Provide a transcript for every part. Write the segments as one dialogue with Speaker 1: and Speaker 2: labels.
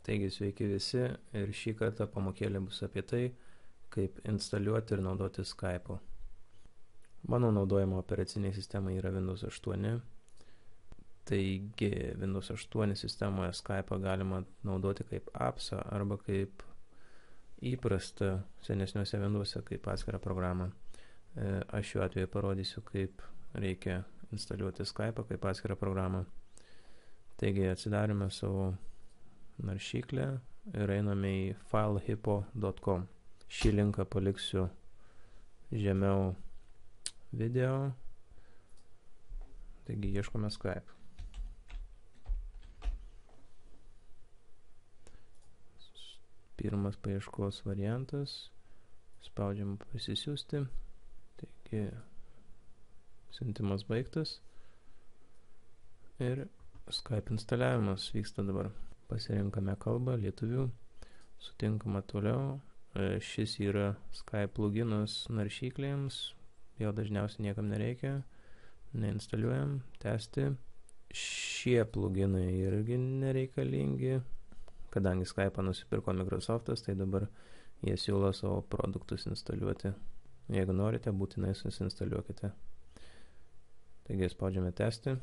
Speaker 1: Taigi sveiki visi ir šį kartą pamokėlė bus apie tai, kaip instaliuoti ir naudoti Skype'o. Mano naudojama operacinė sistema yra Windows 8. Taigi Windows 8 sistemoje Skype'ą galima naudoti kaip appsą arba kaip įprasta senesniuose Windows'e kaip atskirą programą. Aš šiuo atveju parodysiu, kaip reikia instaliuoti Skype'ą kaip atskirą programą. Taigi atsidarime savo naršyklę ir einame į filehypo.com. Šį linką paliksiu žemiau video. Taigi ieškome Skype. Pirmas paieškos variantas. Spaudžiam pasisiųsti. Taigi siuntimas baigtas. Ir Skype instaliavimas vyksta dabar. Pasirinkame kalbą lietuvių. Sutinkama toliau. Šis yra Skype pluginas naršyklėms. Jo dažniausiai niekam nereikia. Neinstaliuojam. Tęsti. Šie pluginai irgi nereikalingi. Kadangi Skype'ą nusipirko Microsoft'as, tai dabar jie siūlo savo produktus instaliuoti. Jeigu norite, būtinai susinstaliuokite. Taigi spaudžiame tęsti.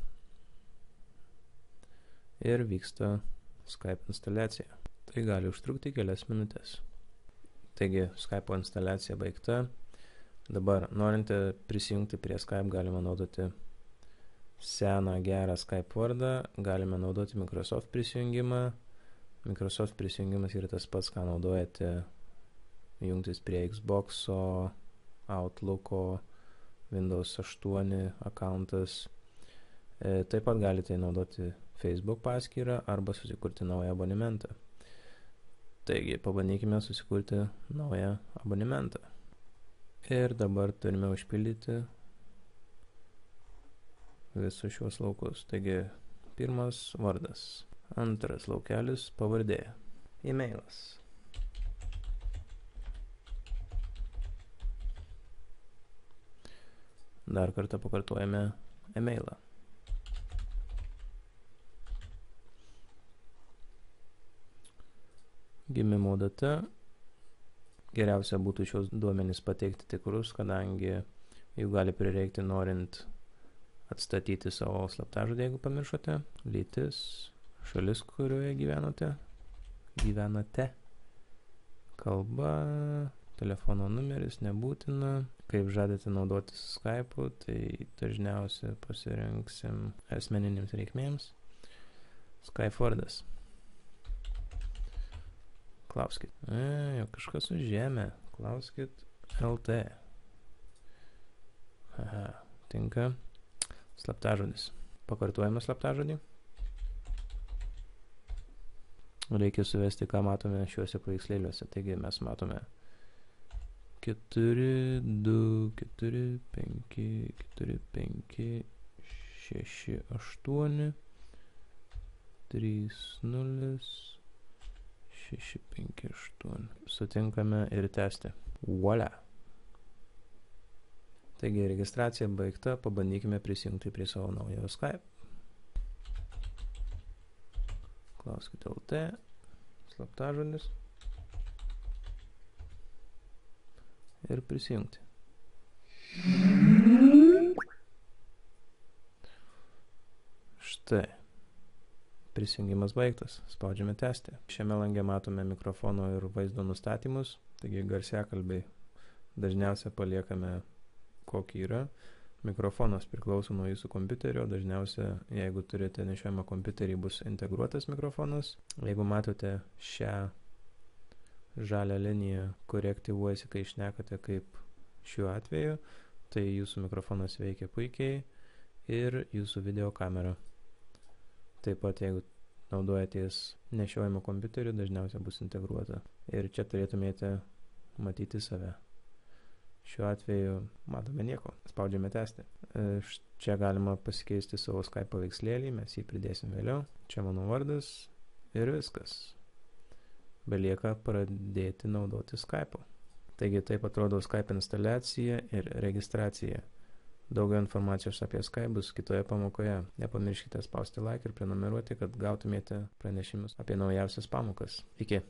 Speaker 1: Ir vyksta Skype instaliacija. Tai gali užtrukti kelias minutės. Taigi Skype'o instaliacija baigta. Dabar norint prisijungti prie Skype galima naudoti seną gerą Skype vardą. Galime naudoti Microsoft prisijungimą. Microsoft prisijungimas yra tas pats, ką naudojate jungtis prie Xbox'o, Outlook'o, Windows 8 accountas. Taip pat galite naudoti Facebook paskyrą arba susikurti naują abonementą. Taigi, pabandykime susikurti naują abonementą. Ir dabar turime užpildyti visus šios laukus. Taigi, pirmas vardas, antras laukelis pavardė, e-mailas. Dar kartą pakartojame e-mailą. Gimimo data. Geriausia būtų šios duomenys pateikti tikrus, kadangi jų gali prireikti norint atstatyti savo slaptažodį, jeigu pamiršote. Lytis, šalis, kurioje gyvenate. Kalba, telefono numeris nebūtina. Kaip žadate naudotis Skype'u, tai dažniausiai pasirinksim asmeninėms reikmėms. Skype vardas. Klauskit. Jau kažkas užėmė. Klauskit LT. Aha, tinka. Slaptažodis. Pakartojame slaptažodį. Reikia suvesti, ką matome šiuose paveikslėliuose. Taigi mes matome 4, 2, 4, 5, 4, 5, 6, 8, 3, 0, 6, 5, 8. Sutinkame ir tęsti. Voila. Taigi registracija baigta. Pabandykime prisijungti prie savo naujojo Skype. Klauskite LT. Slaptažodis. Ir prisijungti. Štai. Prisijungimas baigtas. Spaudžiame tęsti. Šiame lange matome mikrofono ir vaizdo nustatymus. Taigi garsiakalbiai dažniausiai paliekame kokį yra. Mikrofonas priklauso nuo jūsų kompiuterio. Dažniausiai, jeigu turite nešiojamą kompiuterį, bus integruotas mikrofonas. Jeigu matote šią žalią liniją, kuri aktyvuojasi, kai šnekate kaip šiuo atveju, tai jūsų mikrofonas veikia puikiai ir jūsų video kamera. Taip pat, jeigu naudojatės nešiojimo kompiuteriu, dažniausiai bus integruota. Ir čia turėtumėte matyti save. Šiuo atveju matome nieko. Spaudžiame tęsti. Čia galima pasikeisti savo Skype paveikslėlį, mes jį pridėsim vėliau. Čia mano vardas ir viskas. Belieka pradėti naudoti Skype'o. Taigi taip atrodo Skype instaliacija ir registracija. Daugiau informacijos apie Skype bus kitoje pamokoje. Nepamirškite spausti like ir prenumeruoti, kad gautumėte pranešimus apie naujausias pamokas. Iki.